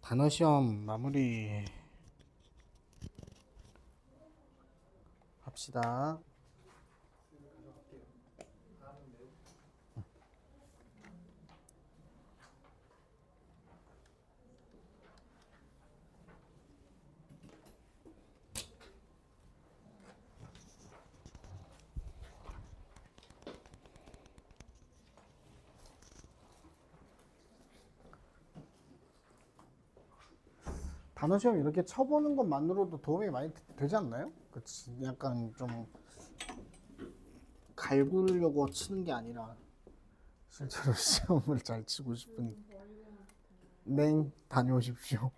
단어 시험 마무리 합시다. 단어 시험 이렇게 쳐보는 것만으로도 도움이 많이 되지 않나요? 그치? 약간 좀 갈구려고 치는 게 아니라 실제로 시험을 잘 치고 싶으니 네, 다녀오십시오.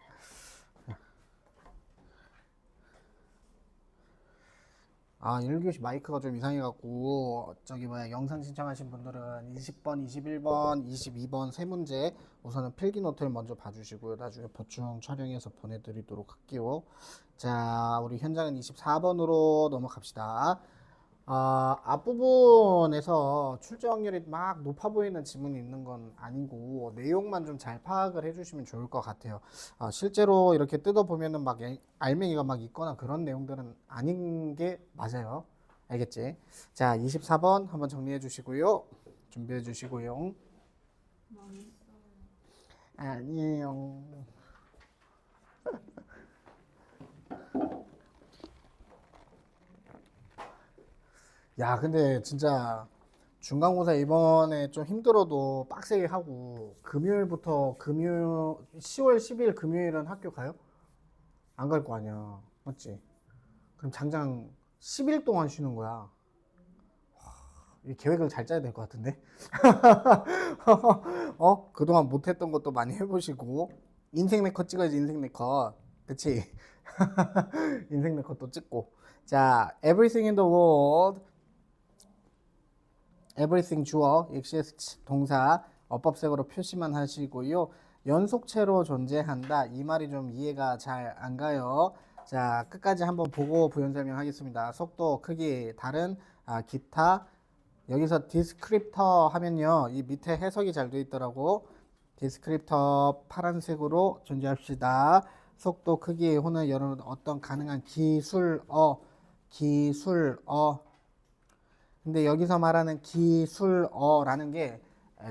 아, 1교시 마이크가 좀 이상해갖고 저기 뭐야 영상 신청하신 분들은 20번, 21번, 22번 세 문제 우선은 필기 노트를 먼저 봐주시고요. 나중에 보충 촬영해서 보내드리도록 할게요. 자, 우리 현장은 24번으로 넘어갑시다. 앞부분에서 출제 확률이 막 높아 보이는 지문이 있는 건 아니고 내용만 좀 잘 파악을 해주시면 좋을 것 같아요. 실제로 이렇게 뜯어보면은 막 알맹이가 막 있거나 그런 내용들은 아닌 게 맞아요. 알겠지? 자, 24번 한번 정리해 주시고요. 준비해 주시고요. 아니에요. 야, 근데 진짜 중간고사 이번에 좀 힘들어도 빡세게 하고 금요일부터 10월 10일 금요일은 학교 가요? 안 갈 거 아니야. 맞지? 그럼 장장 10일 동안 쉬는 거야. 이 계획을 잘 짜야 될 것 같은데? 그동안 못했던 것도 많이 해보시고 인생 네컷 찍어야지 인생 네컷. 그치? 인생 네컷도 찍고. 자, everything in the world everything 주어, exists 동사 어법색으로 표시만 하시고요. 연속체로 존재한다. 이 말이 좀 이해가 잘 안 가요. 자, 끝까지 한번 보고 부연 설명하겠습니다. 속도, 크기, 다른 기타. 여기서 디스크립터 하면요. 이 밑에 해석이 잘 되어 있더라고. 디스크립터 파란색으로 존재합시다. 속도, 크기, 혹은 여러 어떤 가능한 기술어. 근데 여기서 말하는 기술어라는 게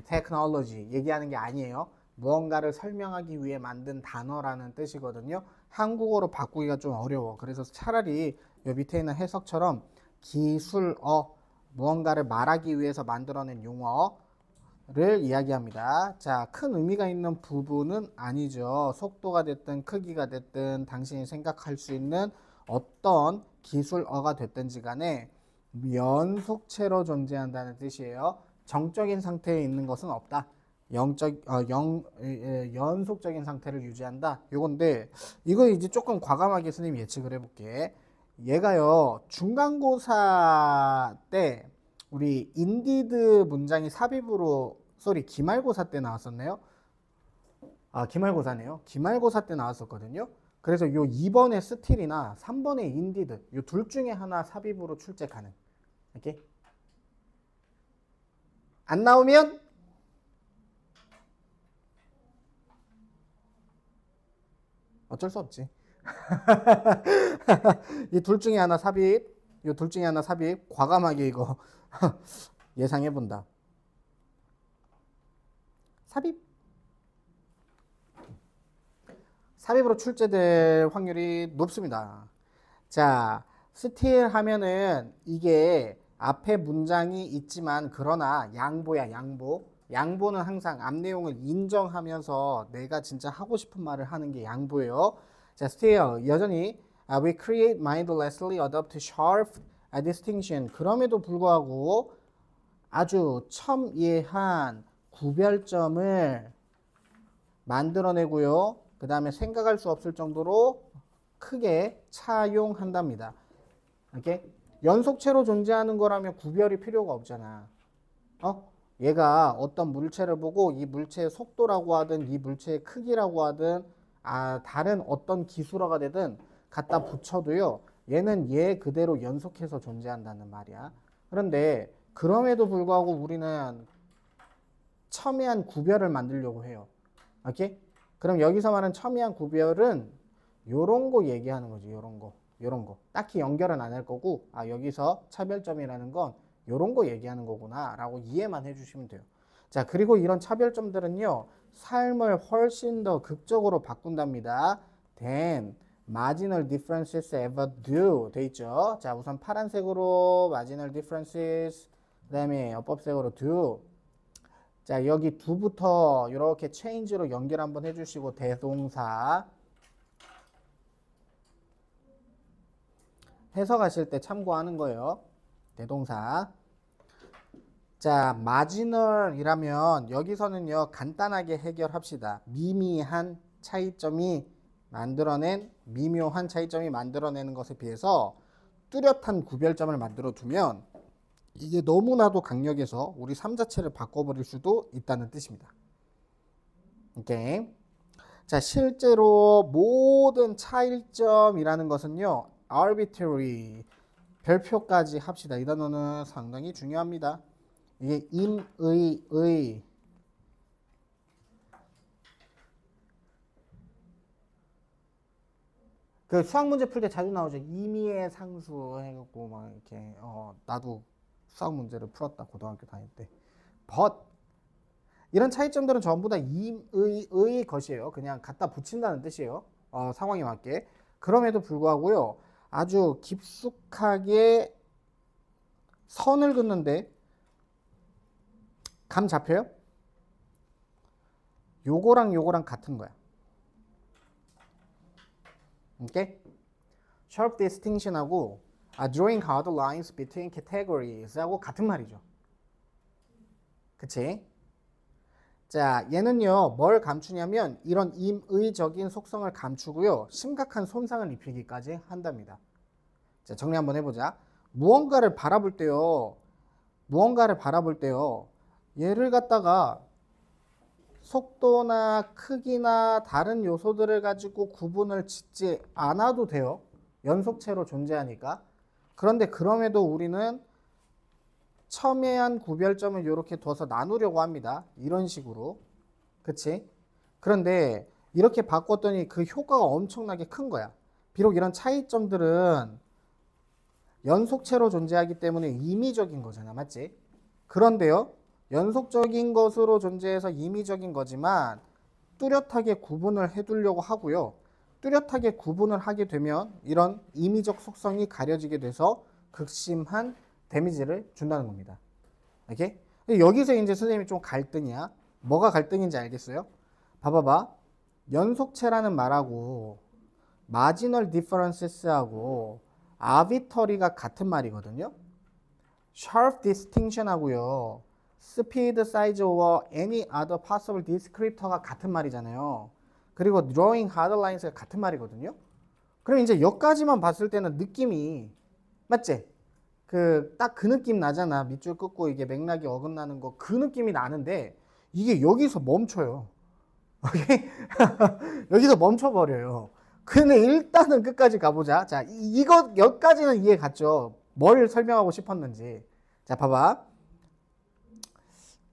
테크놀로지 얘기하는 게 아니에요. 무언가를 설명하기 위해 만든 단어라는 뜻이거든요. 한국어로 바꾸기가 좀 어려워. 그래서 차라리 여 밑에 있는 해석처럼 기술어, 무언가를 말하기 위해서 만들어낸 용어를 이야기합니다. 자, 큰 의미가 있는 부분은 아니죠. 속도가 됐든 크기가 됐든 당신이 생각할 수 있는 어떤 기술어가 됐든지 간에 연속체로 존재한다는 뜻이에요. 정적인 상태에 있는 것은 없다. 연속적인 상태를 유지한다. 요건데 이거 이제 조금 과감하게 스님 예측을 해볼게. 얘가요 중간고사 때 우리 인디드 문장이 삽입으로 기말고사 때 나왔었네요. 기말고사네요. 기말고사 때 나왔었거든요. 그래서 요 2번의 스틸이나 3번의 인디드 요 둘 중에 하나 삽입으로 출제 가능. 이렇게 안 나오면 어쩔 수 없지. 이 둘 중에 하나 삽입, 이 둘 중에 하나 삽입 과감하게 이거 예상해 본다. 삽입으로 출제될 확률이 높습니다. 자, 스틸 하면은 이게 앞에 문장이 있지만 그러나 양보야, 양보. 양보는 항상 앞 내용을 인정하면서 내가 진짜 하고 싶은 말을 하는 게 양보예요. 자, still 여전히 we create mindlessly adopt sharp distinction. 그럼에도 불구하고 아주 첨예한 구별점을 만들어내고요. 그 다음에 생각할 수 없을 정도로 크게 차용한답니다. 이렇게 연속체로 존재하는 거라면 구별이 필요가 없잖아. 얘가 어떤 물체를 보고 이 물체의 속도라고 하든 이 물체의 크기라고 하든 다른 어떤 기술어가 되든 갖다 붙여도요. 얘는 얘 그대로 연속해서 존재한다는 말이야. 그런데 그럼에도 불구하고 우리는 첨예한 구별을 만들려고 해요. 오케이? 그럼 여기서 말하는 첨예한 구별은 요런 거 얘기하는 거지. 요런 거. 딱히 연결은 안 할 거고, 아, 여기서 차별점이라는 건 요런 거 얘기하는 거구나 라고 이해만 해주시면 돼요. 자, 그리고 이런 차별점들은요, 삶을 훨씬 더 극적으로 바꾼답니다. than marginal differences ever do 돼 있죠. 자, 우선 파란색으로 marginal differences, 그 다음에 어법색으로 do. 자, 여기 do부터 이렇게 change로 연결 한번 해주시고, 대동사 해석하실 때 참고하는 거예요. 대동사. 자, marginal이라면 여기서는요, 간단하게 해결합시다. 미묘한 차이점이 만들어내는 것에 비해서 뚜렷한 구별점을 만들어 두면 이게 너무나도 강력해서 우리 삶 자체를 바꿔버릴 수도 있다는 뜻입니다. 오케이. 자, 실제로 모든 차이점이라는 것은요, arbitrary, 별표까지 합시다. 이 단어는 상당히 중요합니다. 이게 임의의, 그 수학 문제 풀 때 자주 나오죠. 임의의 상수 해갖고 막 이렇게 나도 수학 문제를 풀었다 고등학교 다닐 때. but 이런 차이점들은 전부 다 임의의 것이에요. 그냥 갖다 붙인다는 뜻이에요. 상황에 맞게. 그럼에도 불구하고요, 아주 깊숙하게 선을 긋는데 감 잡혀요? 요거랑 같은 거야. 오케이? Sharp distinction하고 drawing hard lines between categories 하고 같은 말이죠. 그치? 자, 얘는요, 뭘 감추냐면 이런 임의적인 속성을 감추고요, 심각한 손상을 입히기까지 한답니다. 자, 정리 한번 해보자. 무언가를 바라볼 때요, 얘를 갖다가 속도나 크기나 다른 요소들을 가지고 구분을 짓지 않아도 돼요. 연속체로 존재하니까. 그런데 그럼에도 우리는 첨예한 구별점을 이렇게 둬서 나누려고 합니다. 이런 식으로. 그치? 그런데 이렇게 바꿨더니 그 효과가 엄청나게 큰 거야. 비록 이런 차이점들은 연속체로 존재하기 때문에 임의적인 거잖아. 맞지? 그런데요, 연속적인 것으로 존재해서 임의적인 거지만 뚜렷하게 구분을 해두려고 하고요. 뚜렷하게 구분을 하게 되면 이런 임의적 속성이 가려지게 돼서 극심한 데미지를 준다는 겁니다. 오케이? 여기서 이제 선생님이 좀 갈등이야. 뭐가 갈등인지 알겠어요? 봐봐봐. 연속체라는 말하고 marginal differences하고 arbitrary가 같은 말이거든요. sharp distinction 하고요, speed, size over any other possible descriptor가 같은 말이잖아요. 그리고 drawing hard lines가 같은 말이거든요. 그럼 이제 여기까지만 봤을 때는 느낌이, 맞지? 딱 그 느낌 나잖아. 밑줄 긋고 이게 맥락이 어긋나는 거, 그 느낌이 나는데 이게 여기서 멈춰요. 오케이? 여기서 멈춰버려요. 근데 일단은 끝까지 가보자. 자, 이거 여기까지는 이해 갔죠? 뭘 설명하고 싶었는지. 자, 봐봐.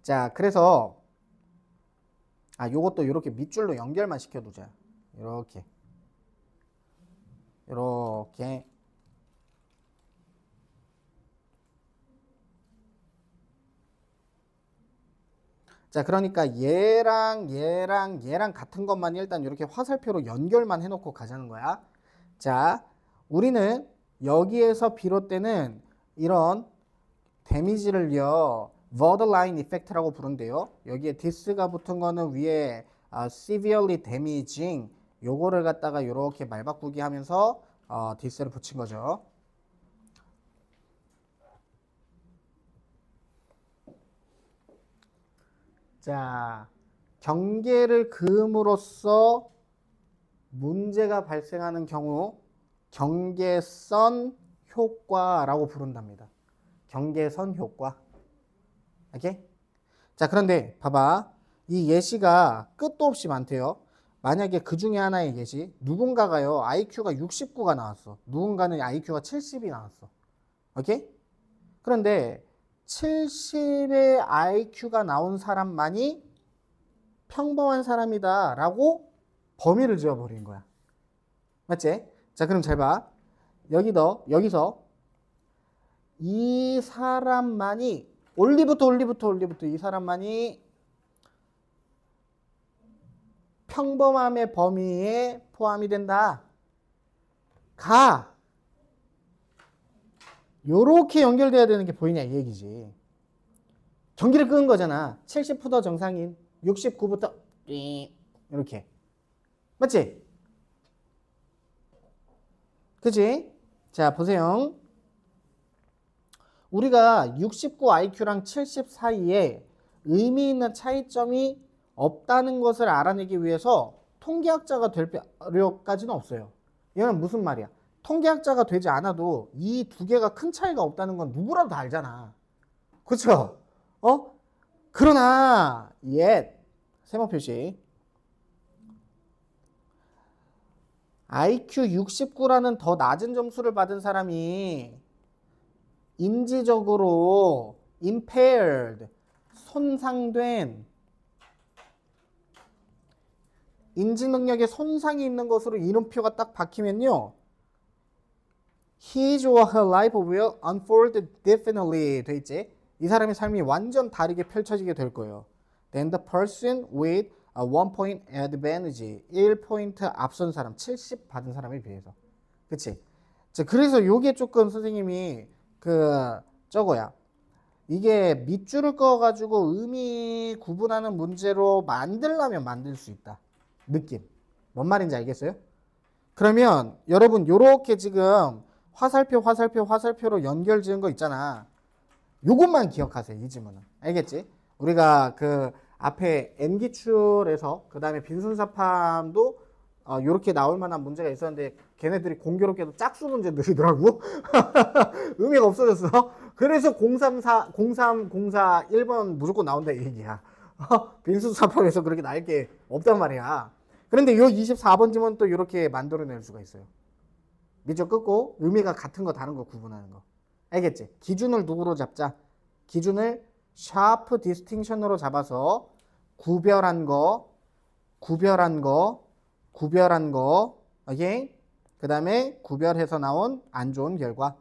자, 그래서 요것도 이렇게 밑줄로 연결만 시켜두자. 이렇게 자, 그러니까 얘랑 같은 것만 일단 이렇게 화살표로 연결만 해놓고 가자는 거야. 자, 우리는 여기에서 비롯되는 이런 데미지를요, borderline effect라고 부른대요. 여기에 this가 붙은 거는 위에 severely damaging, 요거를 갖다가 이렇게 말바꾸기 하면서 this를 붙인 거죠. 자, 경계를 그음으로써 문제가 발생하는 경우 경계선 효과라고 부른답니다. 경계선 효과. 오케이? 자, 그런데 봐봐. 이 예시가 끝도 없이 많대요. 만약에 그 중에 하나의 예시, 누군가가요, IQ가 69가 나왔어. 누군가는 IQ가 70이 나왔어. 오케이? 그런데 70의 IQ가 나온 사람만이 평범한 사람이다 라고 범위를 지어버린 거야. 맞지? 자, 그럼 잘 봐. 여기서 이 사람만이 올리부터 이 사람만이 평범함의 범위에 포함이 된다. 요렇게 연결돼야 되는 게 보이냐 이 얘기지. 전기를 끄는 거잖아. 70부터 정상인, 69부터 이렇게. 맞지? 그치? 자, 보세요. 우리가 69 IQ랑 70 사이에 의미 있는 차이점이 없다는 것을 알아내기 위해서 통계학자가 될 필요까지는 없어요. 이건 무슨 말이야? 통계학자가 되지 않아도 이 두 개가 큰 차이가 없다는 건 누구라도 다 알잖아. 그렇죠? 그러나 세모 표시 IQ 69라는 더 낮은 점수를 받은 사람이 인지적으로 impaired, 손상된 인지 능력에 손상이 있는 것으로 이름표가 딱 박히면요, his or her life will unfold differently 돼 있지. 이 사람의 삶이 완전 다르게 펼쳐지게 될 거예요. Then the person with a 1 point advantage, 1포인트 앞선 사람, 70 받은 사람에 비해서. 그치? 자, 그래서 요게 조금 선생님이 저거야. 이게 밑줄을 그어가지고 의미 구분하는 문제로 만들려면 만들 수 있다. 느낌. 뭔 말인지 알겠어요? 그러면 여러분 요렇게 지금 화살표로 연결 지은 거 있잖아. 요것만 기억하세요. 이 지문은. 알겠지? 우리가 앞에 N기출에서 그 다음에 빈순사팜도 요렇게 나올 만한 문제가 있었는데 걔네들이 공교롭게도 짝수 문제들이더라고. 의미가 없어졌어. 그래서 034, 1번 무조건 나온다 이 얘기야. 빈순사팜에서 그렇게 나올 게 없단 말이야. 그런데 요 24번 지문 또 이렇게 만들어낼 수가 있어요. 밑줄 긋고 의미가 같은 거 다른 거 구분하는 거. 알겠지? 기준을 누구로 잡자? 기준을 샤프 디스팅션으로 잡아서 구별한 거, 오케이? 그 다음에 구별해서 나온 안 좋은 결과.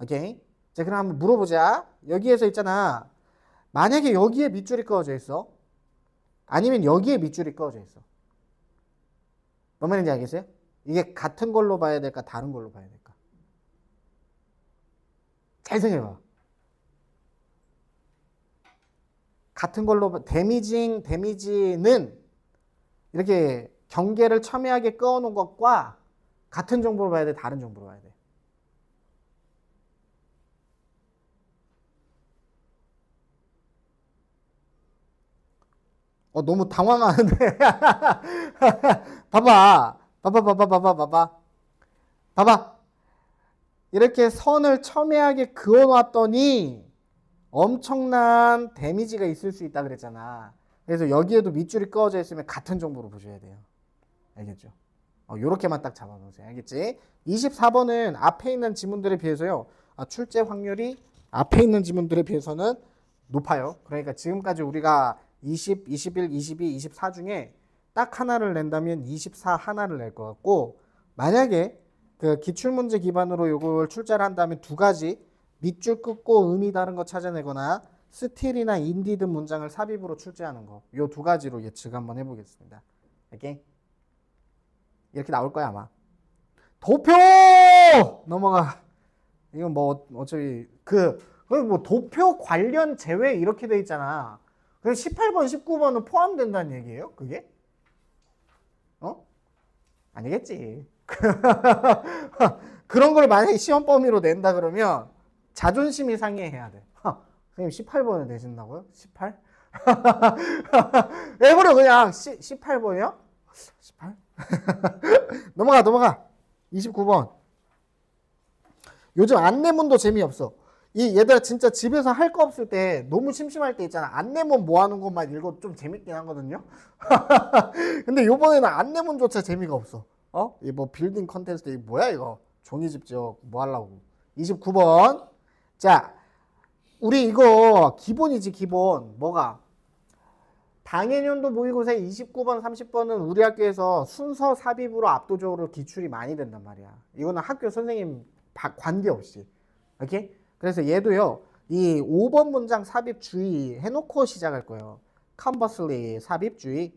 오케이? 자, 그럼 한번 물어보자. 여기에서 있잖아. 만약에 여기에 밑줄이 그어져 있어. 아니면 여기에 밑줄이 그어져 있어. 뭔 말인지 알겠어요? 이게 같은 걸로 봐야 될까? 다른 걸로 봐야 될까? 잘 생각해봐. 같은 걸로, 데미지는 이렇게 경계를 첨예하게 그어놓은 것과 같은 정보로 봐야 돼? 다른 정보로 봐야 돼? 너무 당황하는데. 봐봐. 이렇게 선을 첨예하게 그어놨더니 엄청난 데미지가 있을 수 있다 그랬잖아. 그래서 여기에도 밑줄이 그어져 있으면 같은 정보로 보셔야 돼요. 알겠죠? 요렇게만 딱 잡아놓으세요. 알겠지? 24번은 앞에 있는 지문들에 비해서요, 출제 확률이 앞에 있는 지문들에 비해서는 높아요. 그러니까 지금까지 우리가 20, 21, 22, 24 중에 딱 하나를 낸다면 24 하나를 낼 것 같고, 만약에 기출문제 기반으로 요걸 출제를 한다면 두 가지, 밑줄 긋고 의미 다른 거 찾아내거나 스틸이나 인디드 문장을 삽입으로 출제하는 거, 요 두 가지로 예측 한번 해보겠습니다. 오케이? 이렇게 나올 거야 아마. 도표 넘어가. 이건 뭐 어차피 뭐 도표 관련 제외 이렇게 돼 있잖아. 그래서 18번, 19번은 포함된다는 얘기예요? 그게? 아니겠지. 그런 걸 만약에 시험 범위로 낸다 그러면 자존심이 상해해야 돼. 선생님 18번을 내신다고요? 18? 애버려 그냥 18번이요? 18? 넘어가. 29번. 요즘 안내문도 재미없어. 얘들아 진짜 집에서 할 거 없을 때 너무 심심할 때 있잖아. 안내문 모아놓은 것만 읽어도 좀 재밌긴 하거든요. 근데 요번에는 안내문조차 재미가 없어. 이 뭐 빌딩 컨테스트 이 뭐야 이거. 종이집 지어 뭐 하려고. 29번. 자, 우리 이거 기본이지 기본. 뭐가? 당해년도 모의고사 29번, 30번은 우리 학교에서 순서 삽입으로 압도적으로 기출이 많이 된단 말이야. 이거는 학교 선생님 관계없이. 오케이? 그래서 얘도요. 이 5번 문장 삽입 주의 해놓고 시작할 거예요. conversely 삽입 주의.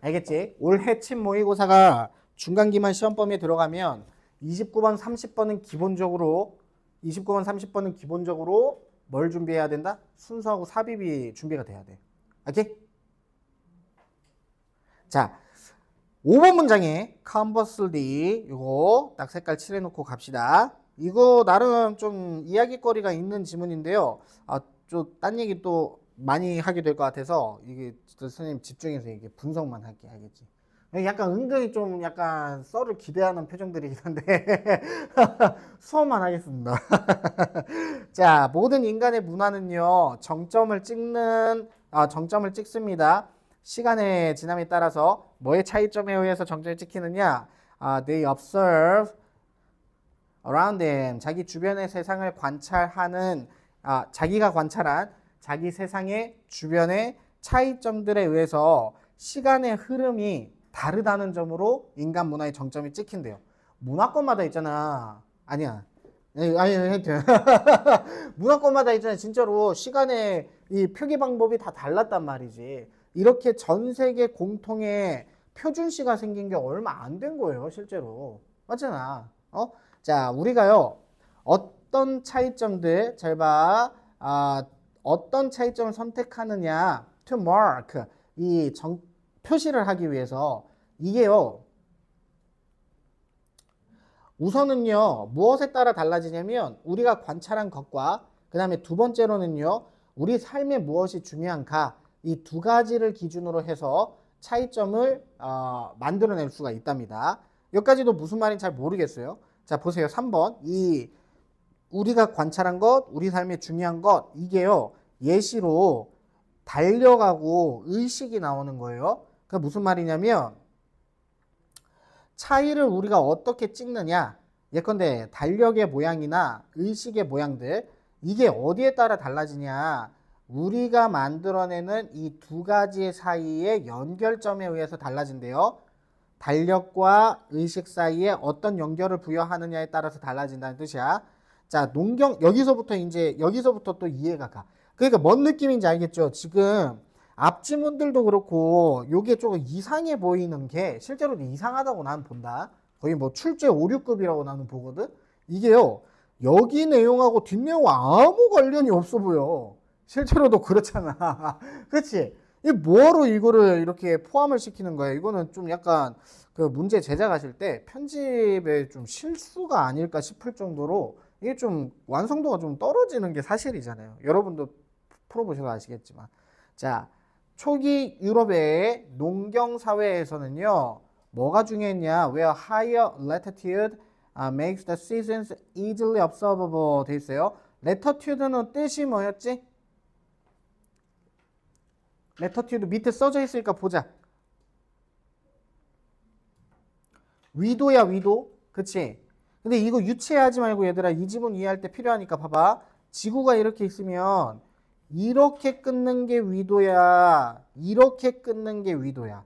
알겠지? 올해 침 모의고사가 중간기말 시험범위에 들어가면 29번, 30번은 기본적으로 뭘 준비해야 된다? 순서하고 삽입이 준비가 돼야 돼. 오케이? 자, 5번 문장에 conversely 이거 딱 색깔 칠해놓고 갑시다. 이거 나름 좀 이야기거리가 있는 지문인데요. 좀 딴 얘기 또 많이 하게 될 것 같아서 이게 선생님 집중해서 이게 분석만 할게 알겠지? 약간 은근히 좀 약간 썰을 기대하는 표정들이긴 한데 수업만 하겠습니다. 자, 모든 인간의 문화는요 정점을 찍습니다. 시간의 지남에 따라서 뭐의 차이점에 의해서 정점을 찍히느냐? They observe around them. 자기 주변의 세상을 관찰하는 자기가 관찰한 자기 세상의 주변의 차이점들에 의해서 시간의 흐름이 다르다는 점으로 인간 문화의 정점이 찍힌대요. 문화권마다 있잖아. 아니야. 아니, 문화권마다 있잖아. 진짜로 시간의 이 표기 방법이 다 달랐단 말이지. 이렇게 전 세계 공통의 표준시가 생긴 게 얼마 안 된 거예요, 실제로. 맞잖아. 자, 우리가요, 어떤 차이점들, 잘 봐. 어떤 차이점을 선택하느냐, to mark, 표시를 하기 위해서, 이게요, 우선은요, 무엇에 따라 달라지냐면, 우리가 관찰한 것과, 그 다음에 두 번째로는요, 우리 삶에 무엇이 중요한가, 이 두 가지를 기준으로 해서 차이점을 만들어낼 수가 있답니다. 여기까지도 무슨 말인지 잘 모르겠어요. 자, 보세요. 3번. 우리가 관찰한 것, 우리 삶에 중요한 것, 이게요, 예시로 달력하고 의식이 나오는 거예요. 그게 무슨 말이냐면, 차이를 우리가 어떻게 찍느냐, 예컨대 달력의 모양이나 의식의 모양들, 이게 어디에 따라 달라지냐, 우리가 만들어내는 이 두 가지 사이의 연결점에 의해서 달라진대요. 달력과 의식 사이에 어떤 연결을 부여하느냐에 따라서 달라진다는 뜻이야. 자, 여기서부터 또 이해가 가. 그러니까 뭔 느낌인지 알겠죠? 지금 앞지문들도 그렇고 요게 조금 이상해 보이는 게 실제로 이상하다고 나는 본다. 거의 뭐 출제 5, 6급이라고 나는 보거든. 이게요, 여기 내용하고 뒷 내용 아무 관련이 없어 보여. 실제로도 그렇잖아. 그렇지? 이 뭐하러 이거를 이렇게 포함을 시키는 거야? 이거는 좀 약간 그 문제 제작하실 때 편집에 좀 실수가 아닐까 싶을 정도로 이게 좀 완성도가 좀 떨어지는 게 사실이잖아요. 여러분도 풀어보셔서 아시겠지만. 자, 초기 유럽의 농경사회에서는요, 뭐가 중요했냐? Where higher latitude makes the seasons easily observable 돼 있어요. latitude는 뜻이 뭐였지? latitude 밑에 써져 있으니까 보자. 위도야, 위도. 그치? 근데 이거 유치하지 말고 얘들아, 이 지문 이해할 때 필요하니까 봐봐. 지구가 이렇게 있으면 이렇게 끊는 게 위도야, 이렇게 끊는 게 위도야.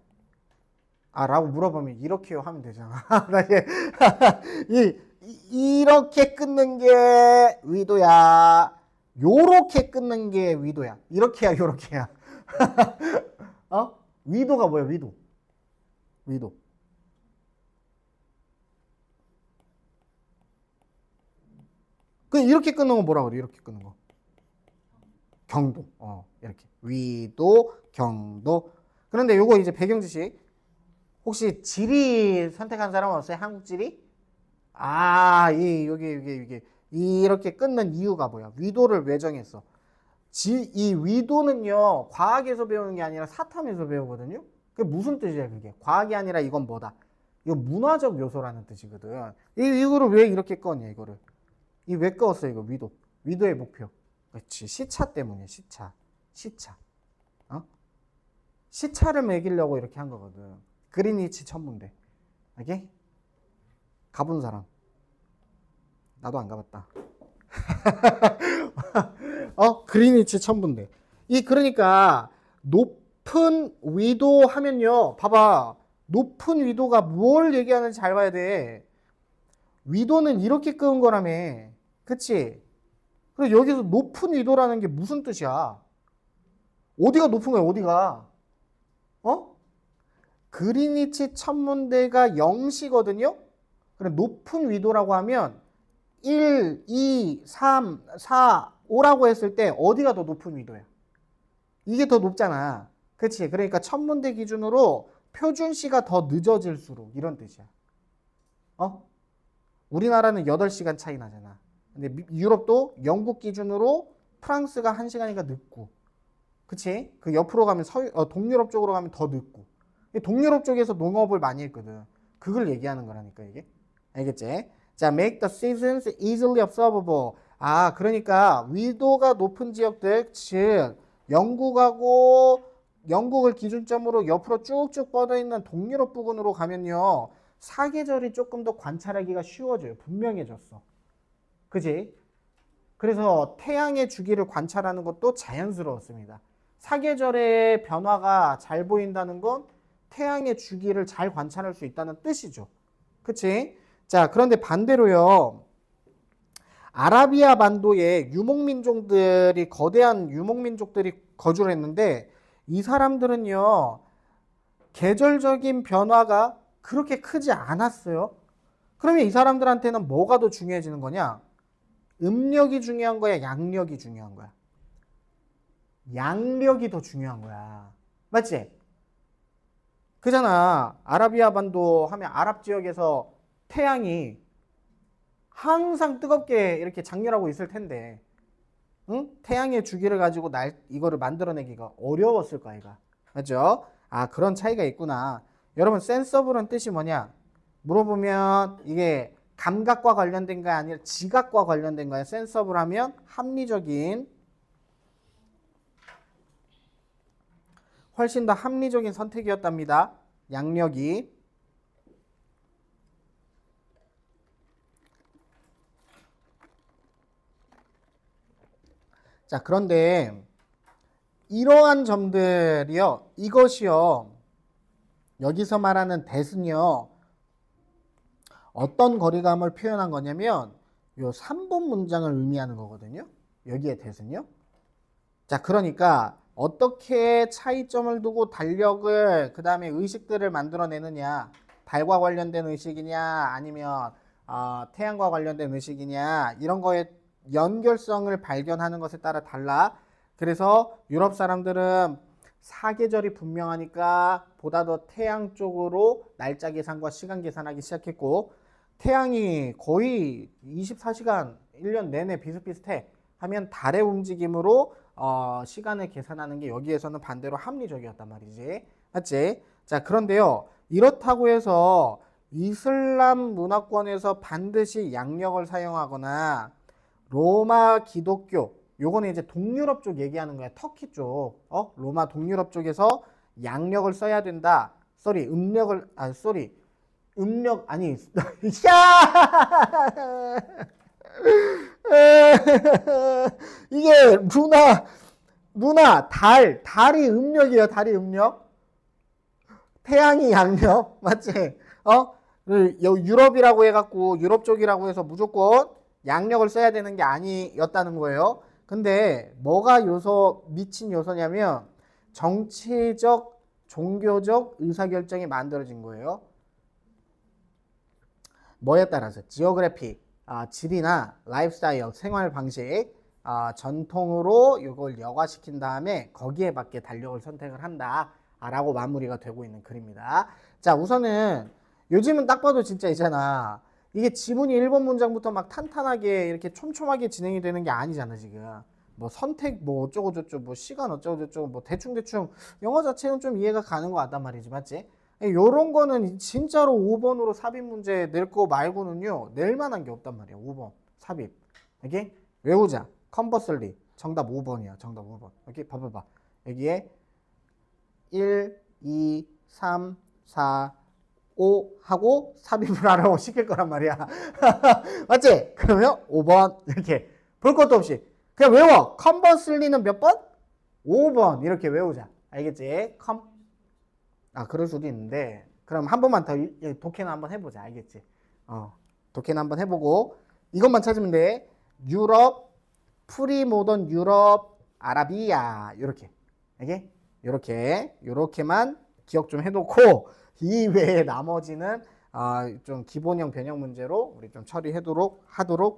라고 물어보면 이렇게요 하면 되잖아. 이렇게 끊는 게 위도야, 요렇게 끊는 게 위도야. 이렇게야, 요렇게야. 위도가 뭐야? 위도. 그 이렇게 끊는 거 뭐라 그래? 이렇게 끊는 거. 경도. 이렇게. 위도, 경도. 그런데 요거 이제 배경 지식. 혹시 지리 선택한 사람 없어요? 한국 지리? 여기 이렇게 끊는 이유가 뭐야? 위도를 왜 정했어? 이 위도는요, 과학에서 배우는 게 아니라 사탐에서 배우거든요. 그게 무슨 뜻이야, 그게? 과학이 아니라 이건 뭐다? 이거 문화적 요소라는 뜻이거든. 이거를 왜 이렇게 껐냐, 이거를. 왜 껐어, 이거, 위도. 위도의 목표. 그렇지. 시차 때문이야, 시차. 시차를 매기려고 이렇게 한 거거든. 그린위치 천문대. 오케이? 가본 사람. 나도 안 가봤다. 그리니치 천문대. 그러니까 높은 위도 하면요. 봐봐. 높은 위도가 뭘 얘기하는지 잘 봐야 돼. 위도는 이렇게 끄은 거라며. 그치? 그래서 여기서 높은 위도라는 게 무슨 뜻이야? 어디가 높은 거야, 어디가? 그리니치 천문대가 0시거든요? 그럼 높은 위도라고 하면 1, 2, 3, 4, 5라고 했을 때 어디가 더 높은 위도야? 이게 더 높잖아. 그치? 그러니까 천문대 기준으로 표준시가 더 늦어질수록 이런 뜻이야. 우리나라는 8시간 차이 나잖아. 근데 유럽도 영국 기준으로 프랑스가 1시간이니까 늦고. 그치? 그 옆으로 가면 동유럽 쪽으로 가면 더 늦고. 동유럽 쪽에서 농업을 많이 했거든. 그걸 얘기하는 거라니까 이게. 알겠지? 자, make the seasons easily observable. 그러니까 위도가 높은 지역들, 즉 영국을 기준점으로 옆으로 쭉쭉 뻗어 있는 동유럽 부근으로 가면요. 사계절이 조금 더 관찰하기가 쉬워져요. 분명해졌어. 그지? 그래서 태양의 주기를 관찰하는 것도 자연스러웠습니다. 사계절의 변화가 잘 보인다는 건 태양의 주기를 잘 관찰할 수 있다는 뜻이죠. 그치? 자, 그런데 반대로요. 아라비아 반도에 거대한 유목민족들이 거주를 했는데 이 사람들은요. 계절적인 변화가 그렇게 크지 않았어요. 그러면 이 사람들한테는 뭐가 더 중요해지는 거냐? 음력이 중요한 거야? 양력이 중요한 거야? 양력이 더 중요한 거야. 맞지? 그잖아. 아라비아 반도 하면 아랍 지역에서 태양이 항상 뜨겁게 이렇게 장렬하고 있을 텐데, 응? 태양의 주기를 가지고 이거를 만들어내기가 어려웠을 거야, 이가. 맞죠? 그런 차이가 있구나. 여러분, 센서블은 뜻이 뭐냐? 물어보면 이게 감각과 관련된 거야? 아니라 지각과 관련된 거야? 센서블 하면 합리적인, 훨씬 더 합리적인 선택이었답니다. 양력이. 자, 그런데 이러한 점들이요. 이것이요. 여기서 말하는 that은요. 어떤 거리감을 표현한 거냐면 요 3번 문장을 의미하는 거거든요. 여기에 that은요. 자, 그러니까 어떻게 차이점을 두고 달력을 그 다음에 의식들을 만들어내느냐. 달과 관련된 의식이냐 아니면 태양과 관련된 의식이냐 이런 거에 연결성을 발견하는 것에 따라 달라. 그래서 유럽 사람들은 사계절이 분명하니까 보다 더 태양 쪽으로 날짜 계산과 시간 계산하기 시작했고 태양이 거의 24시간 1년 내내 비슷비슷해 하면 달의 움직임으로 시간을 계산하는 게 여기에서는 반대로 합리적이었단 말이지. 맞지? 자, 그런데요. 이렇다고 해서 이슬람 문화권에서 반드시 양력을 사용하거나 로마 기독교 요거는 이제 동유럽 쪽 얘기하는 거야. 터키 쪽. 로마 동유럽 쪽에서 양력을 써야 된다. 음력 아니. 야! 이게 누나 달이 음력이에요. 달이 음력. 태양이 양력. 맞지? 유럽이라고 해갖고 유럽 쪽이라고 해서 무조건 양력을 써야 되는 게 아니었다는 거예요. 근데 뭐가 미친 요소냐면 정치적, 종교적 의사결정이 만들어진 거예요. 뭐에 따라서 지오그래피, 지리나 라이프스타일, 생활 방식, 전통으로 이걸 여과시킨 다음에 거기에 맞게 달력을 선택을 한다 라고 마무리가 되고 있는 글입니다. 자, 우선은 요즘은 딱 봐도 진짜 있잖아. 이게 지문이 1번 문장부터 막 탄탄하게 이렇게 촘촘하게 진행이 되는 게 아니잖아 지금. 뭐 선택 뭐 어쩌고 저쩌고 뭐 시간 어쩌고 저쩌고 뭐 대충 영어 자체는 좀 이해가 가는 것 같단 말이지. 맞지? 요런 거는 진짜로 5번으로 삽입 문제 낼 거 말고는요 낼 만한 게 없단 말이야. 5번 삽입. 이게 외우자. 컨버슬리 정답 5번이야. 정답 5번. 여기 봐봐. 여기에 1, 2, 3, 4, 5 하고 삽입을 하라고 시킬 거란 말이야. 맞지? 그러면 5번 이렇게 볼 것도 없이 그냥 외워. 컨버슬리는 몇 번? 5번 이렇게 외우자. 알겠지? 그럴 수도 있는데 그럼 한 번만 더 독해는 한번 해보자. 알겠지? 독해는 한번 해보고 이것만 찾으면 돼. 유럽, 프리모던 유럽, 아라비아 이렇게. 알게? 요렇게만 기억 좀 해놓고 이 외에 나머지는 좀 기본형 변형 문제로 우리 좀 처리하도록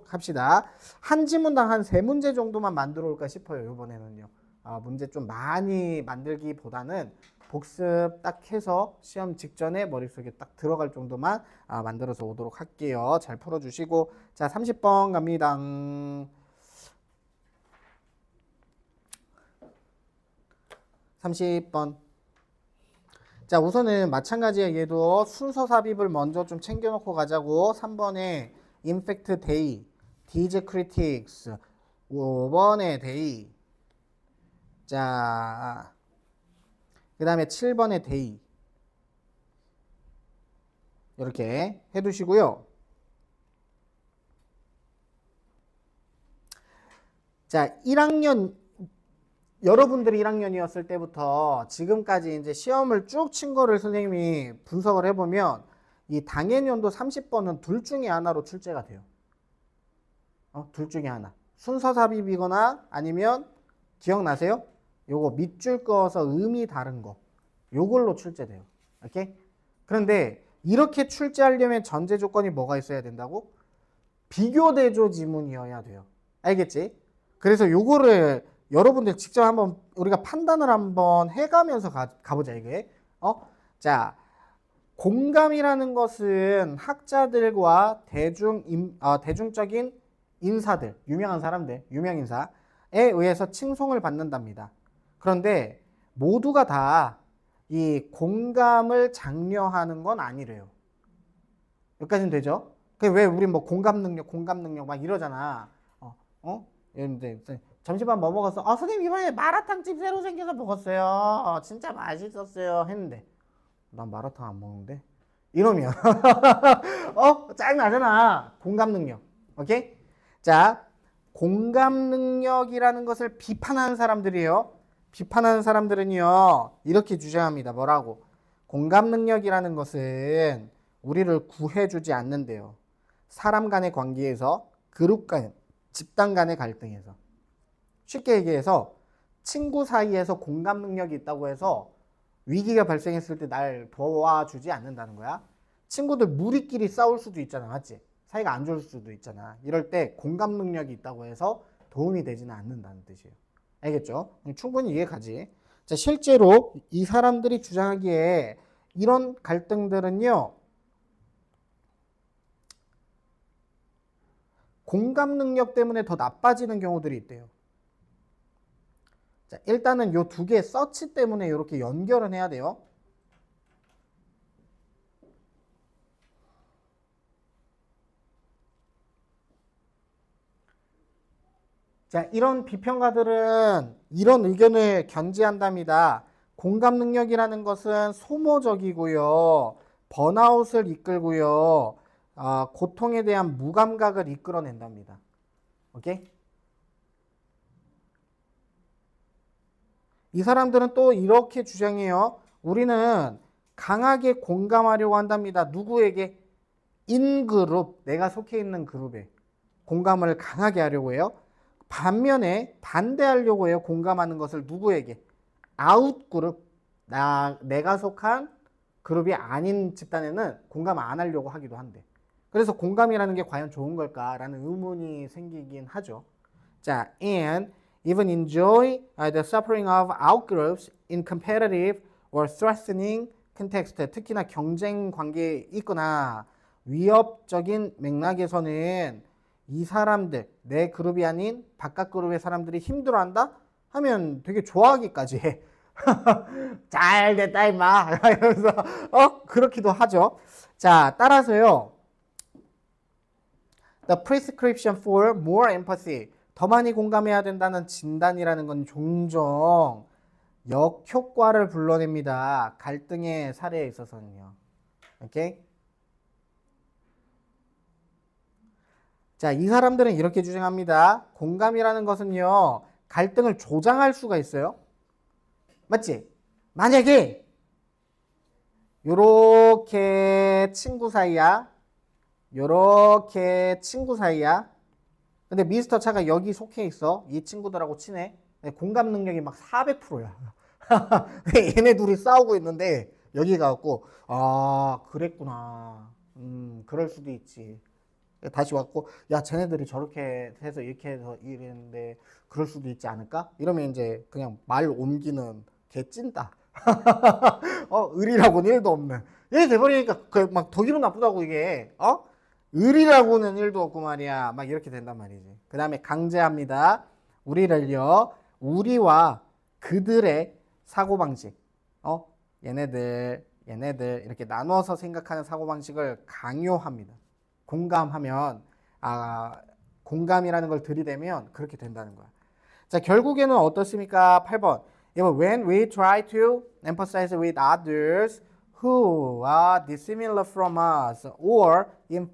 합시다. 한 지문당 한 3문제 정도만 만들어 올까 싶어요. 이번에는요. 문제 좀 많이 만들기보다는 복습 딱 해서 시험 직전에 머릿속에 딱 들어갈 정도만 만들어서 오도록 할게요. 잘 풀어주시고 자 30번 갑니다. 30번. 자 우선은 마찬가지야. 얘도 순서 삽입을 먼저 좀 챙겨놓고 가자고. 3번에 인팩트 데이, 디즈 크리틱스, 5번에 데이. 자 그 다음에 7번에 데이. 이렇게 해두시고요. 자 1학년 여러분들이 1학년이었을 때부터 지금까지 이제 시험을 쭉 친 거를 선생님이 분석을 해보면 이 당해년도 30번은 둘 중에 하나로 출제가 돼요. 둘 중에 하나. 순서 삽입이거나 아니면 기억나세요? 요거 밑줄 그어서 음이 다른 거. 요걸로 출제돼요. 오케이? 그런데 이렇게 출제하려면 전제 조건이 뭐가 있어야 된다고? 비교대조 지문이어야 돼요. 알겠지? 그래서 요거를 여러분들 직접 한번 우리가 판단을 한번 해가면서 가보자 이게. 자 공감이라는 것은 학자들과 대중적인 인사들, 유명한 사람들, 유명인사에 의해서 칭송을 받는답니다. 그런데 모두가 다 이 공감을 장려하는 건 아니래요. 여기까지는 되죠? 왜 우리 뭐 공감 능력 막 이러잖아. 이런데 점심밥 뭐 먹었어? 선생님 이번에 마라탕집 새로 생겨서 먹었어요. 진짜 맛있었어요. 했는데 난 마라탕 안 먹는데? 이러면 짜증나잖아. 공감 능력. 오케이? 자, 공감 능력이라는 것을 비판하는 사람들이에요. 비판하는 사람들은요 이렇게 주장합니다. 뭐라고? 공감 능력이라는 것은 우리를 구해주지 않는데요. 사람 간의 관계에서, 그룹 간, 집단 간의 갈등에서. 쉽게 얘기해서 친구 사이에서 공감 능력이 있다고 해서 위기가 발생했을 때 날 도와주지 않는다는 거야. 친구들 무리끼리 싸울 수도 있잖아. 맞지? 사이가 안 좋을 수도 있잖아. 이럴 때 공감 능력이 있다고 해서 도움이 되지는 않는다는 뜻이에요. 알겠죠? 충분히 이해가지. 자, 실제로 이 사람들이 주장하기에 이런 갈등들은요 공감 능력 때문에 더 나빠지는 경우들이 있대요. 자, 일단은 요 두 개 서치 때문에 이렇게 연결은 해야 돼요. 자, 이런 비평가들은 이런 의견을 견지한답니다. 공감 능력이라는 것은 소모적이고요. 번아웃을 이끌고요. 고통에 대한 무감각을 이끌어낸답니다. 오케이? 이 사람들은 또 이렇게 주장해요. 우리는 강하게 공감하려고 한답니다. 누구에게? 인그룹, 내가 속해 있는 그룹에 공감을 강하게 하려고 해요. 반면에 반대하려고 해요. 공감하는 것을 누구에게? 아웃그룹, 내가 속한 그룹이 아닌 집단에는 공감 안 하려고 하기도 한대. 그래서 공감이라는 게 과연 좋은 걸까라는 의문이 생기긴 하죠. 자, and even enjoy the suffering of outgroups in competitive or threatening context. 특히나 경쟁 관계에 있거나 위협적인 맥락에서는 이 사람들, 내 그룹이 아닌 바깥 그룹의 사람들이 힘들어한다? 하면 되게 좋아하기까지 해. 잘 됐다 임마 이러면서 그렇기도 하죠. 자, 따라서요. The prescription for more empathy. 더 많이 공감해야 된다는 진단이라는 건 종종 역효과를 불러냅니다. 갈등의 사례에 있어서는요. 오케이? 자, 이 사람들은 이렇게 주장합니다. 공감이라는 것은요, 갈등을 조장할 수가 있어요. 맞지? 만약에 요렇게 친구 사이야. 요렇게 친구 사이야. 근데 미스터 차가 여기 속해 있어. 이 친구들하고 친해. 공감 능력이 막 400%야. 얘네 둘이 싸우고 있는데 여기 가갖고 아 그랬구나. 그럴 수도 있지. 다시 왔고 야 쟤네들이 저렇게 해서 이렇게 해서 이랬는데 그럴 수도 있지 않을까? 이러면 이제 그냥 말 옮기는 개 찐따. 의리라고는 1도 없는. 이게 돼버리니까 막 더 기분 나쁘다고 이게. 의리라고는 1도 없고 말이야. 막 이렇게 된단 말이지. 그 다음에 강제합니다. 우리를요. 우리와 그들의 사고방식. 얘네들 이렇게 나눠서 생각하는 사고방식을 강요합니다. 공감하면 공감이라는 걸 들이대면 그렇게 된다는 거야. 자, 결국에는 어떻습니까? 8번. When we try to emphasize with others who are dissimilar from us or in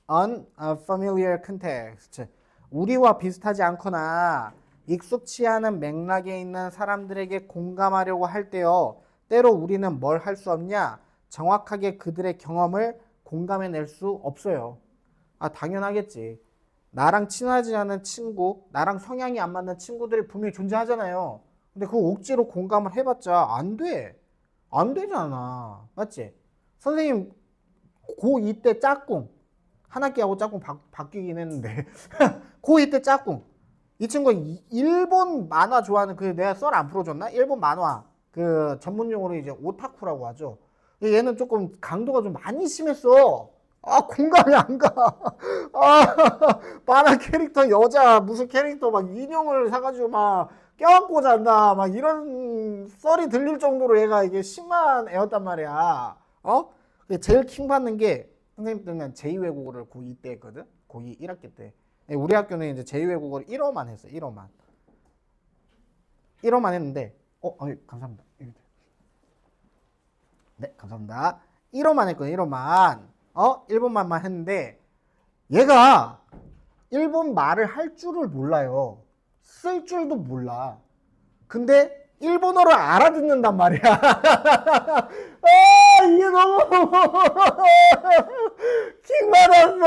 unfamiliar context. 우리와 비슷하지 않거나 익숙치 않은 맥락에 있는 사람들에게 공감하려고 할 때요. 때로 우리는 뭘 할 수 없냐? 정확하게 그들의 경험을 공감해낼 수 없어요. 당연하겠지. 나랑 친하지 않은 친구, 나랑 성향이 안 맞는 친구들이 분명히 존재하잖아요. 근데 그 억지로 공감을 해봤자 안 돼. 안 되잖아. 맞지? 선생님 고2 때 짝꿍 한 학기하고 짝꿍 바뀌긴 했는데 고2 때 짝꿍 이 친구가 일본 만화 좋아하는 그 내가 썰 안 풀어줬나? 일본 만화 그 전문용어로 이제 오타쿠라고 하죠. 얘는 조금 강도가 좀 많이 심했어. 공감이 안 가. 만화 캐릭터 여자 무슨 캐릭터 막 인형을 사가지고 막 껴안고 잔다 막 이런 썰이 들릴 정도로 얘가 이게 심한 애였단 말이야. 제일 킹받는 게 선생님들은 제2외국어를 고2 때 했거든. 고2 1학기 때. 우리 학교는 이제 제2외국어를 1어만 했어. 1어만. 1어만 했는데 감사합니다. 네, 감사합니다. 1어만 했거든. 1어만. 일본말만 했는데 얘가 일본 말을 할 줄을 몰라요. 쓸 줄도 몰라. 근데 일본어를 알아듣는단 말이야. 이게 너무 킹받았어.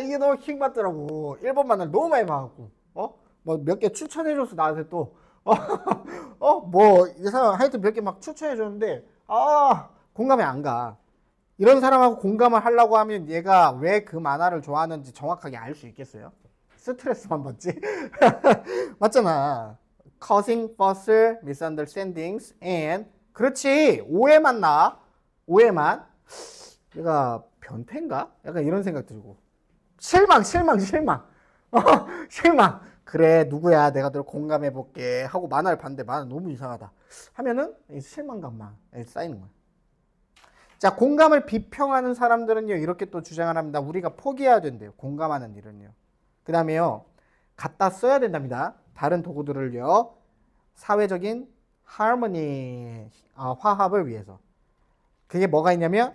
이게 너무 킹받더라고. 일본만을 너무 많이 봐갖고 뭐 몇 개 추천해줬어 나한테 또. 뭐 이 사람 하여튼 몇 개 막 추천해줬는데 공감이 안 가. 이런 사람하고 공감을 하려고 하면 얘가 왜 그 만화를 좋아하는지 정확하게 알 수 있겠어요? 스트레스만 받지? 맞잖아. Causing false misunderstandings and 그렇지. 오해만 나. 오해만. 얘가 변태인가? 약간 이런 생각 들고. 실망. 실망. 그래 누구야 내가 널 공감해볼게 하고 만화를 봤는데 만화 너무 이상하다 하면은 실망감만 쌓이는 거야. 자, 공감을 비평하는 사람들은요 이렇게 또 주장을 합니다. 우리가 포기해야 된대요. 공감하는 일은요. 그 다음에요 갖다 써야 된답니다. 다른 도구들을요 사회적인 하모니 화합을 위해서. 그게 뭐가 있냐면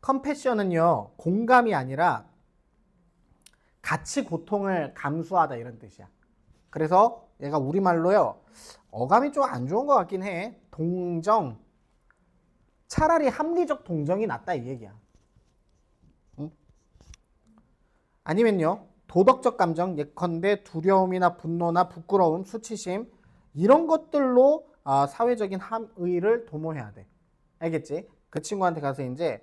컴패션은요 공감이 아니라 같이 고통을 감수하다 이런 뜻이야. 그래서 얘가 우리말로요 어감이 좀 안 좋은 것 같긴 해. 동정. 차라리 합리적 동정이 낫다 이 얘기야. 응? 아니면요 도덕적 감정 예컨대 두려움이나 분노나 부끄러움 수치심 이런 것들로 사회적인 합의를 도모해야 돼. 알겠지? 그 친구한테 가서 이제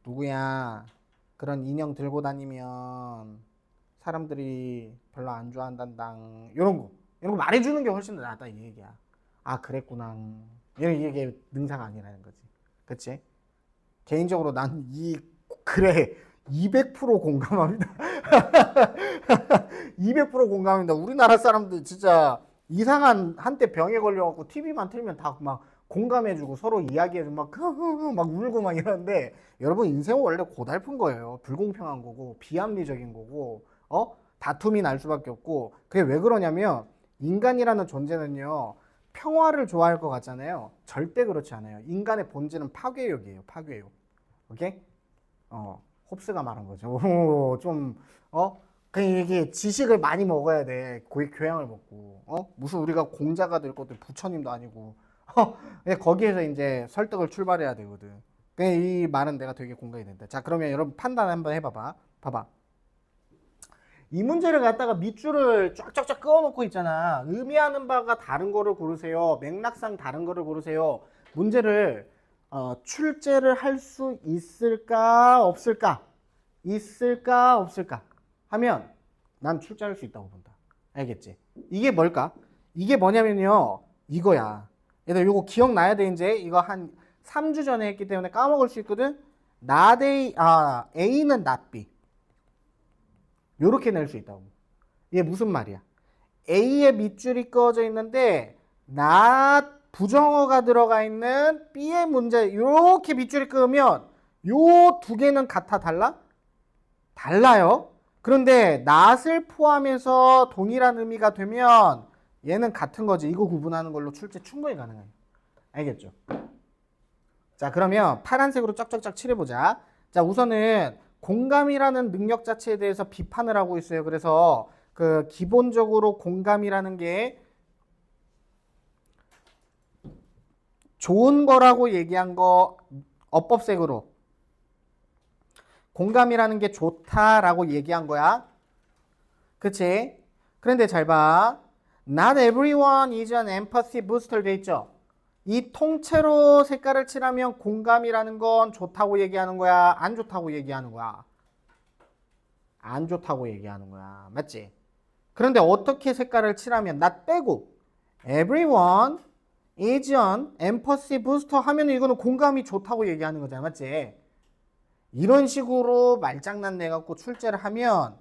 누구야 그런 인형 들고 다니면 사람들이 별로 안 좋아한단당 이런 거 말해주는 게 훨씬 더 낫다 이 얘기야. 그랬구나. 이게 능사가 아니라는 거지. 그치? 개인적으로 난 그래 200% 공감합니다. 200% 공감합니다. 우리나라 사람들 진짜 이상한 한때 병에 걸려갖고 TV만 틀면 다 막 공감해주고 서로 이야기해주고 막 울고 막 이러는데 여러분 인생은 원래 고달픈 거예요. 불공평한 거고 비합리적인 거고 다툼이 날 수밖에 없고 그게 왜 그러냐면 인간이라는 존재는요 평화를 좋아할 것 같잖아요. 절대 그렇지 않아요. 인간의 본질은 파괴욕이에요. 파괴욕. 오케이? 홉스가 말한 거죠. 오, 좀, 그냥 이게 지식을 많이 먹어야 돼. 교양을 먹고. 무슨 우리가 공자가 될 것도 부처님도 아니고. 그냥 거기에서 이제 설득을 출발해야 되거든. 그냥 이 말은 내가 되게 공감이 된다. 자, 그러면 여러분 판단 한번 해봐봐. 봐봐. 이 문제를 갖다가 밑줄을 쫙쫙쫙 그어놓고 있잖아. 의미하는 바가 다른 거를 고르세요. 맥락상 다른 거를 고르세요. 문제를 출제를 할 수 있을까 없을까? 있을까 없을까? 하면 난 출제할 수 있다고 본다. 알겠지? 이게 뭘까? 이게 뭐냐면요. 이거야. 얘들 이거 기억나야 돼. 이제 이거 한 3주 전에 했기 때문에 까먹을 수 있거든. A는 not B. 요렇게 낼 수 있다고. 이게 무슨 말이야? A의 밑줄이 그어져 있는데 not 부정어가 들어가 있는 B의 문제 요렇게 밑줄이 그으면 요 두 개는 같아 달라? 달라요. 그런데 not을 포함해서 동일한 의미가 되면 얘는 같은 거지. 이거 구분하는 걸로 출제 충분히 가능해요. 알겠죠? 자, 그러면 파란색으로 쫙쫙쫙 칠해보자. 자, 우선은 공감이라는 능력 자체에 대해서 비판을 하고 있어요. 그래서 그 기본적으로 공감이라는 게 좋은 거라고 얘기한 거 어법색으로 공감이라는 게 좋다라고 얘기한 거야. 그치? 그런데 잘 봐. Not everyone is an empathy booster 돼 있죠? 이 통째로 색깔을 칠하면 공감이라는 건 좋다고 얘기하는 거야? 안 좋다고 얘기하는 거야? 안 좋다고 얘기하는 거야. 맞지? 그런데 어떻게 색깔을 칠하면 not 빼고 everyone is an empathy booster 하면 이거는 공감이 좋다고 얘기하는 거잖아. 맞지? 이런 식으로 말장난 내갖고 출제를 하면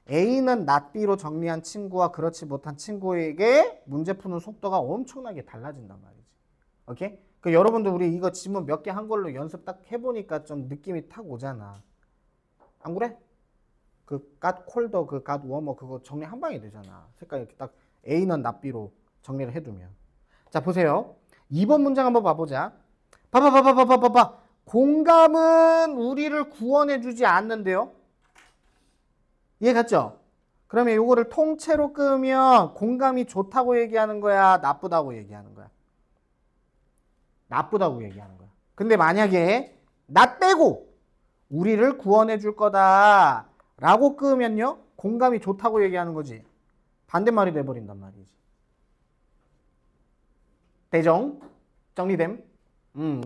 A는 not B로 정리한 친구와 그렇지 못한 친구에게 문제 푸는 속도가 엄청나게 달라진단 말이지. 오케이? 그 여러분들 우리 이거 지문 몇 개 한 걸로 연습 딱 해보니까 좀 느낌이 탁 오잖아. 안 그래? 그 갓 콜더, 그 갓 워머 그거 정리 한 방에 되잖아. 색깔 이렇게 딱 A는 not B로 정리를 해두면. 자, 보세요. 2번 문장 한번 봐보자. 봐봐. 공감은 우리를 구원해주지 않는데요. 이해 갔죠? 그러면 이거를 통째로 끄면 공감이 좋다고 얘기하는 거야? 나쁘다고 얘기하는 거야? 나쁘다고 얘기하는 거야. 근데 만약에 나 빼고 우리를 구원해 줄 거다 라고 끄면요 공감이 좋다고 얘기하는 거지. 반대말이 돼버린단 말이지. 대정? 정리됨?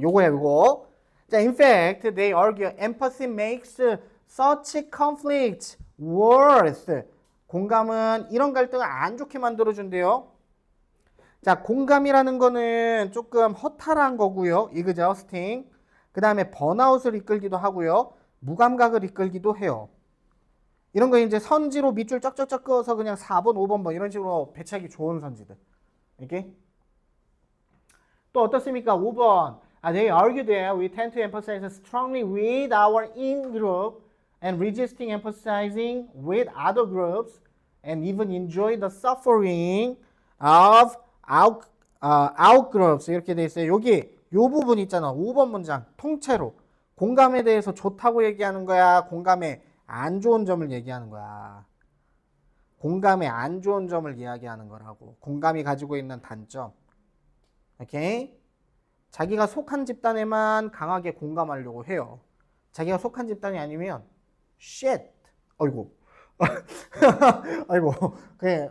요거야 요거. 자, in fact, they argue empathy makes such conflict worse. 공감은 이런 갈등을 안 좋게 만들어준대요. 자, 공감이라는 거는 조금 허탈한 거고요. exhausting. 그 다음에 번아웃을 이끌기도 하고요. 무감각을 이끌기도 해요. 이런 거 이제 선지로 밑줄 쫙쫙쫙 그어서 그냥 4번, 5번 뭐 이런 식으로 배치하기 좋은 선지들. 이렇게. 또 어떻습니까? 5번. They argue that we tend to emphasize strongly with our in-group and resisting emphasizing with other groups and even enjoy the suffering of out-groups. 이렇게 돼 있어요. 여기 요 부분 있잖아. 5번 문장 통째로 공감에 대해서 좋다고 얘기하는 거야? 공감에 안 좋은 점을 얘기하는 거야? 공감에 안 좋은 점을 이야기하는 거라고. 공감이 가지고 있는 단점. 오케이? 자기가 속한 집단에만 강하게 공감하려고 해요. 자기가 속한 집단이 아니면 shit. 아이고. 아이고. 그래.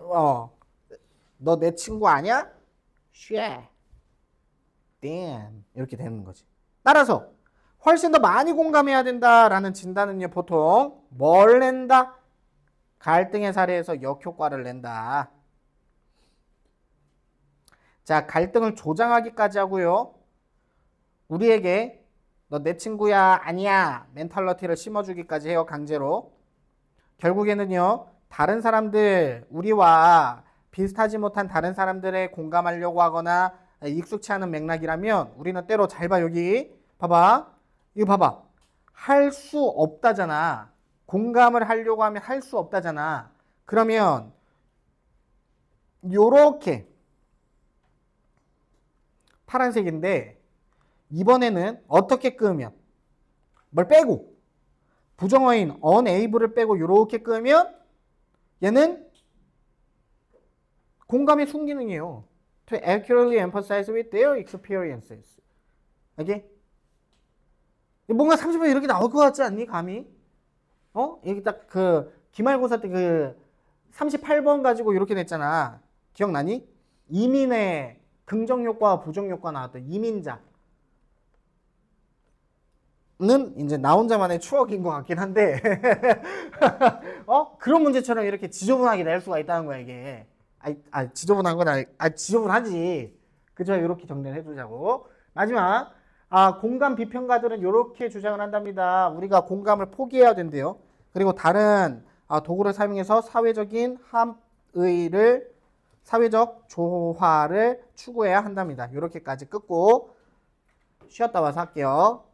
너 내 친구 아니야? shit. damn. 이렇게 되는 거지. 따라서 훨씬 더 많이 공감해야 된다라는 진단은요. 보통 뭘 낸다? 갈등의 사례에서 역효과를 낸다. 자, 갈등을 조장하기까지 하고요. 우리에게 너 내 친구야 아니야 멘탈러티를 심어주기까지 해요. 강제로. 결국에는요. 다른 사람들 우리와 비슷하지 못한 다른 사람들에 공감하려고 하거나 익숙치 않은 맥락이라면 우리는 때로 잘 봐. 여기 봐봐. 이거 봐봐. 할 수 없다잖아. 공감을 하려고 하면 할 수 없다잖아. 그러면 요렇게 파란색인데 이번에는 어떻게 끄면 뭘 빼고 부정어인 unable을 빼고 이렇게 끄면 얘는 공감의 순기능이에요. To accurately emphasize with their experiences. 이게 뭔가 30번 이렇게 나올 것 같지 않니? 감이? 여기 딱 그 기말고사 때 그 38번 가지고 이렇게 냈잖아. 기억나니? 이민의 긍정효과와 부정효과 나왔던 이민자. 는 이제 나 혼자만의 추억인 것 같긴 한데 그런 문제처럼 이렇게 지저분하게 낼 수가 있다는 거야 이게. 지저분한 건 지저분하지. 그죠? 이렇게 정리를 해주자고. 마지막 공감 비평가들은 이렇게 주장을 한답니다. 우리가 공감을 포기해야 된대요. 그리고 다른 도구를 사용해서 사회적 조화를 추구해야 한답니다. 이렇게까지 끊고 쉬었다 와서 할게요.